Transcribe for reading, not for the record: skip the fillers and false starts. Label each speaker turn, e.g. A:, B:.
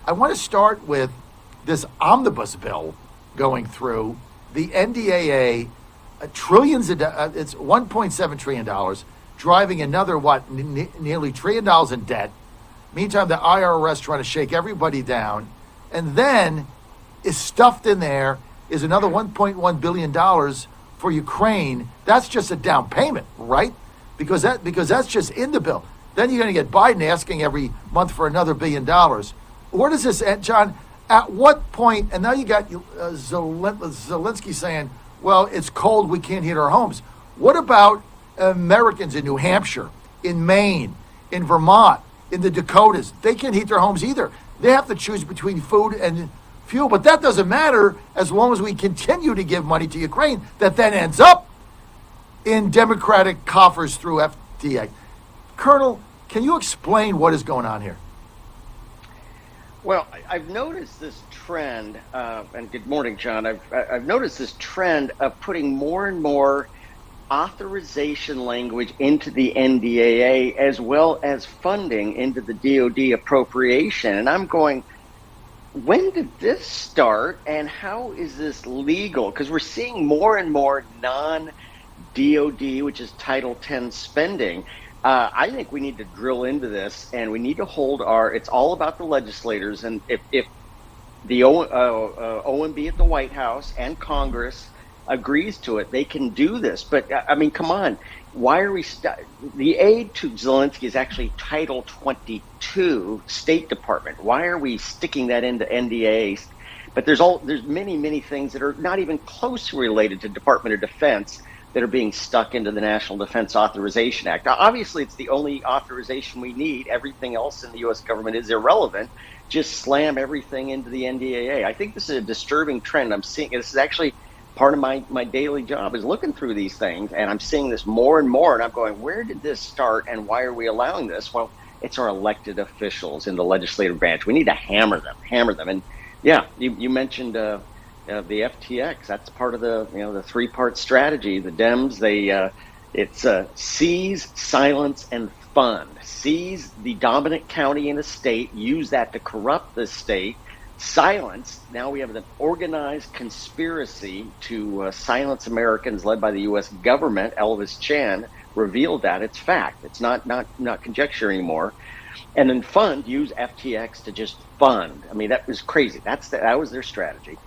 A: I want to start with this Omnibus Bill going through the NDAA, trillions of it's $1.7 trillion, driving another nearly $1 trillion in debt. Meantime, the IRS trying to shake everybody down, and then is stuffed in there is another $1.1 billion for Ukraine. That's just a down payment, right? Because that's just in the bill. Then you're going to get Biden asking every month for another $1 billion. Where does this end, John? At what point? And now you got Zelensky saying, well, it's cold, we can't heat our homes. What about Americans in New Hampshire, in Maine, in Vermont, in the Dakotas? They can't heat their homes either. They have to choose between food and fuel. But that doesn't matter as long as we continue to give money to Ukraine that then ends up in Democratic coffers through FTA. Colonel, can you explain what is going on here?
B: Well, I've noticed this trend, and good morning, John. I've noticed this trend of putting more and more authorization language into the NDAA as well as funding into the DoD appropriation. And I'm going, when did this start and how is this legal? Because we're seeing more and more non-DoD, which is Title X spending. I think we need to drill into this, and we need to hold it's all about the legislators. And if the OMB at the White House and Congress agrees to it, they can do this. But I mean, come on, why are we the aid to Zelensky is actually Title 22 State Department. Why are we sticking that into NDAs? But there's many things that are not even closely related to Department of Defense that are being stuck into the National Defense Authorization Act. Now, obviously, it's the only authorization we need. Everything else in the U.S. government is irrelevant. Just slam everything into the NDAA. I think this is a disturbing trend. I'm seeing this is actually part of my daily job is looking through these things, and I'm seeing this more and more, and I'm going, where did this start, and why are we allowing this? Well, it's our elected officials in the legislative branch. We need to hammer them. And yeah, you mentioned the FTX. That's part of the three-part strategy. The Dems, it's seize, silence, and fund. Seize the dominant county in a state, use that to corrupt the state. Silence. Now we have an organized conspiracy to silence Americans led by the U.S. government. Elvis Chan revealed that. It's fact. It's not conjecture anymore. And then fund, use FTX to just fund. I mean, that was crazy. That was their strategy.